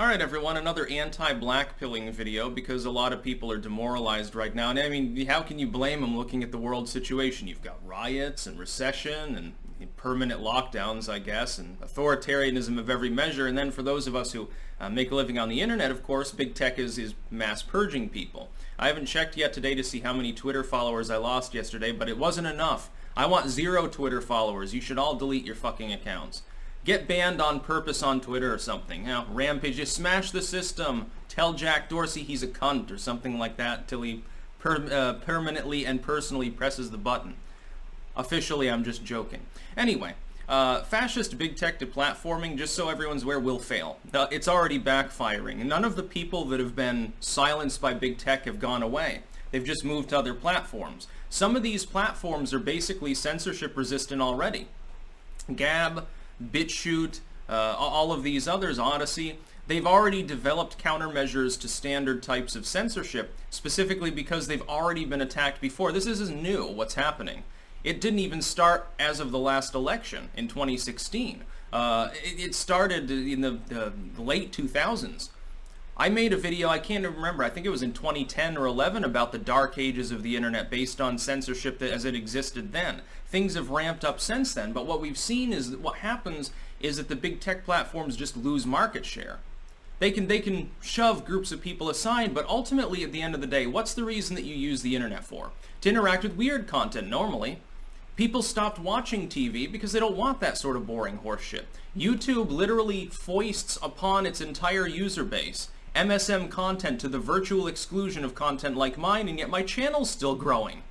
Alright everyone, another anti-blackpilling video because a lot of people are demoralized right now. And I mean, how can you blame them looking at the world situation? You've got riots and recession and permanent lockdowns, I guess, and authoritarianism of every measure. And then for those of us who make a living on the internet, of course, big tech is mass purging people. I haven't checked yet today to see how many Twitter followers I lost yesterday, but it wasn't enough. I want 0 Twitter followers. You should all delete your fucking accounts. Get banned on purpose on Twitter or something. You know, rampage, just smash the system. Tell Jack Dorsey he's a cunt or something like that until he permanently and personally presses the button. Officially, I'm just joking. Anyway, Fascist Big Tech Deplatforming, just so everyone's aware, will fail. It's already backfiring. None of the people that have been silenced by Big Tech have gone away. They've just moved to other platforms. Some of these platforms are basically censorship resistant already. Gab, BitChute, all of these others, Odyssey, they've already developed countermeasures to standard types of censorship, specifically because they've already been attacked before. This isn't new, what's happening. It didn't even start as of the last election in 2016. It started in the late 2000s. I made a video, I can't remember, I think it was in 2010 or 11, about the dark ages of the internet based on censorship as it existed then. Things have ramped up since then, but what we've seen is that what happens is that the big tech platforms just lose market share. They can shove groups of people aside, but ultimately at the end of the day, what's the reason that you use the internet for? To interact with weird content normally. People stopped watching TV because they don't want that sort of boring horseshit. YouTube literally foists upon its entire user base MSM content to the virtual exclusion of content like mine, and yet my channel's still growing.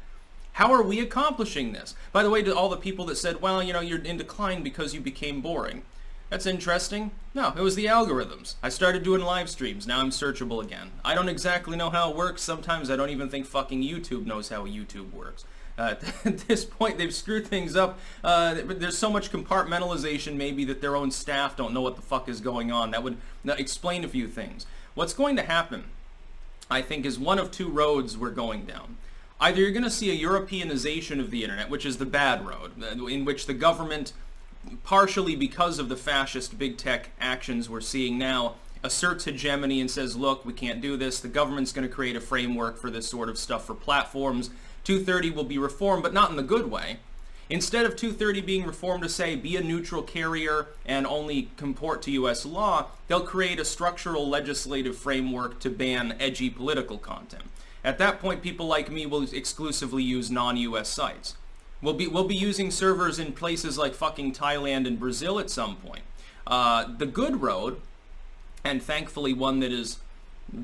How are we accomplishing this? By the way, to all the people that said, well, you know, you're in decline because you became boring. That's interesting. No, it was the algorithms. I started doing live streams. Now I'm searchable again. I don't exactly know how it works. Sometimes I don't even think fucking YouTube knows how YouTube works. At this point, they've screwed things up. There's so much compartmentalization maybe that their own staff don't know what the fuck is going on. That would explain a few things. What's going to happen, I think, is one of 2 roads we're going down. Either you're going to see a Europeanization of the internet, which is the bad road, in which the government, partially because of the fascist big tech actions we're seeing now, asserts hegemony and says, look, we can't do this. The government's going to create a framework for this sort of stuff for platforms. 230 will be reformed, but not in the good way. Instead of 230 being reformed to say, be a neutral carrier and only comport to U.S. law, they'll create a structural legislative framework to ban edgy political content. At that point, people like me will exclusively use non-U.S. sites. We'll be using servers in places like fucking Thailand and Brazil at some point. The good road, and thankfully one that is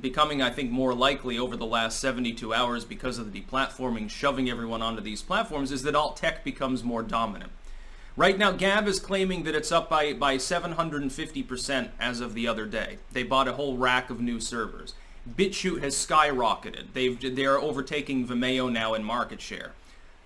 becoming, I think, more likely over the last 72 hours because of the deplatforming shoving everyone onto these platforms, is that alt tech becomes more dominant. Right now, Gab is claiming that it's up by 750% as of the other day. They bought a whole rack of new servers. BitChute has skyrocketed. They are overtaking Vimeo now in market share.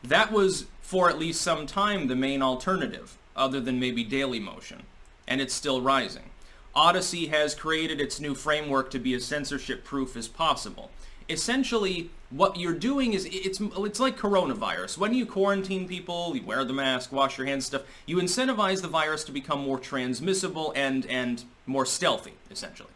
That was, for at least some time, the main alternative, other than maybe Dailymotion, and it's still rising. Odyssey has created its new framework to be as censorship-proof as possible. Essentially, what you're doing is, it's like coronavirus. When you quarantine people, you wear the mask, wash your hands, stuff, you incentivize the virus to become more transmissible and more stealthy, essentially.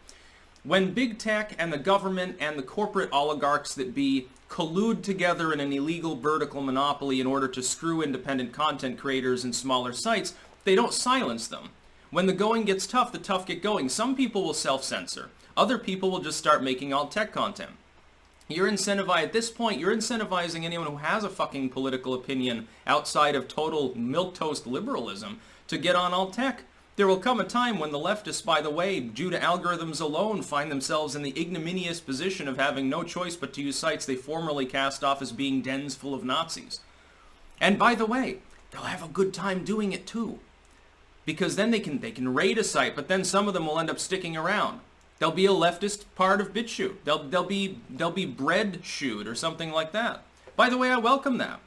When big tech and the government and the corporate oligarchs that be collude together in an illegal vertical monopoly in order to screw independent content creators and smaller sites, they don't silence them. When the going gets tough, the tough get going. Some people will self-censor. Other people will just start making alt-tech content. At this point, you're incentivizing anyone who has a fucking political opinion outside of total milquetoast liberalism to get on alt-tech. There will come a time when the leftists, by the way, due to algorithms alone, find themselves in the ignominious position of having no choice but to use sites they formerly cast off as being dens full of Nazis. And by the way, they'll have a good time doing it too. Because then they can raid a site, but then some of them will end up sticking around. There'll be a leftist part of BitChute. They'll be bread-chute or something like that. By the way, I welcome that.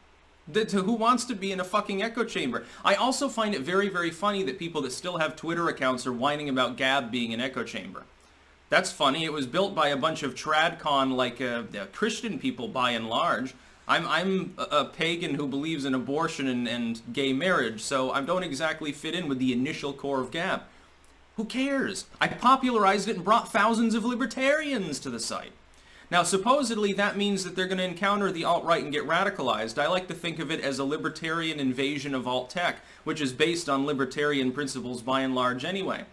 Who wants to be in a fucking echo chamber? I also find it very, very funny that people that still have Twitter accounts are whining about Gab being an echo chamber. That's funny. It was built by a bunch of tradcon like Christian people by and large. I'm a pagan who believes in abortion and gay marriage, so I don't exactly fit in with the initial core of Gab. Who cares? I popularized it and brought thousands of libertarians to the site. Now, supposedly, that means that they're going to encounter the alt-right and get radicalized. I like to think of it as a libertarian invasion of alt-tech, which is based on libertarian principles by and large anyway.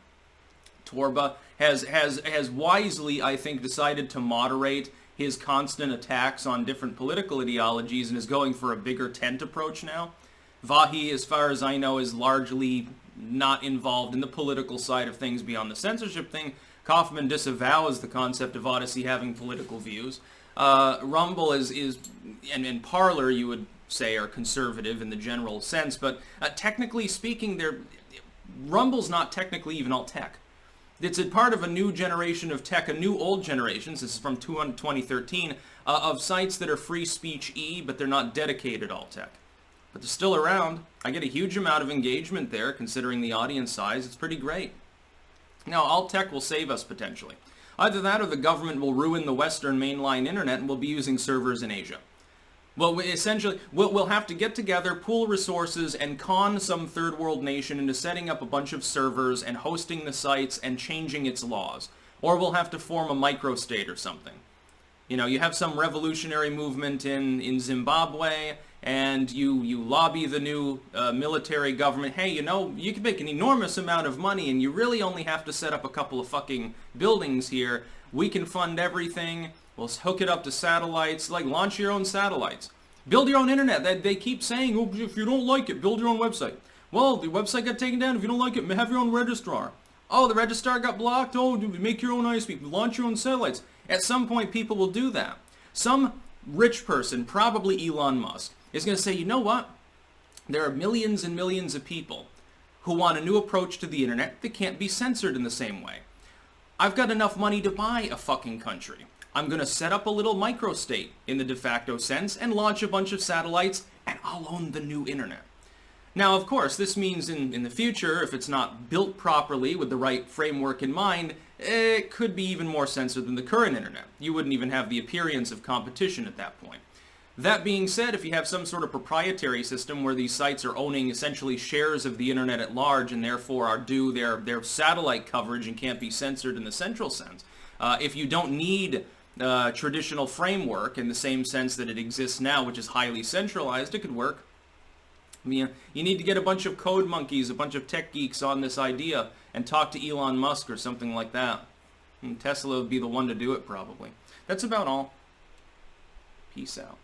Torba has wisely, I think, decided to moderate his constant attacks on different political ideologies and is going for a bigger tent approach now. Vahi, as far as I know, is largely not involved in the political side of things beyond the censorship thing. Kaufman disavows the concept of Odyssey having political views. Rumble and Parler, you would say, are conservative in the general sense, but technically speaking, Rumble's not technically even alt-tech. It's a part of a new generation of tech, a new old generation, this is from 2013, of sites that are free speech-y, but they're not dedicated alt-tech. But they're still around. I get a huge amount of engagement there, considering the audience size. It's pretty great. Now, alt-tech will save us, potentially. Either that or the government will ruin the Western mainline internet and we'll be using servers in Asia. Well, essentially, we'll have to get together, pool resources, and con some third world nation into setting up a bunch of servers and hosting the sites and changing its laws. Or we'll have to form a microstate or something. You know, you have some revolutionary movement in Zimbabwe, and you lobby the new military government, hey, you know, you can make an enormous amount of money and you really only have to set up a couple of fucking buildings here. We can fund everything. We'll hook it up to satellites, like launch your own satellites. Build your own internet. They keep saying, oh, if you don't like it, build your own website. Well, the website got taken down. If you don't like it, have your own registrar. Oh, the registrar got blocked. Oh, make your own ISP. Launch your own satellites. At some point, people will do that. Some rich person, probably Elon Musk, is going to say, you know what? There are millions and millions of people who want a new approach to the internet that can't be censored in the same way. I've got enough money to buy a fucking country. I'm going to set up a little microstate in the de facto sense and launch a bunch of satellites, and I'll own the new internet. Now, of course, this means in the future, if it's not built properly with the right framework in mind, it could be even more censored than the current internet. You wouldn't even have the appearance of competition at that point. That being said, if you have some sort of proprietary system where these sites are owning essentially shares of the internet at large and therefore are due their satellite coverage and can't be censored in the central sense, if you don't need traditional framework in the same sense that it exists now, which is highly centralized, it could work. I mean, you need to get a bunch of code monkeys, a bunch of tech geeks on this idea and talk to Elon Musk or something like that. And Tesla would be the one to do it, probably. That's about all. Peace out.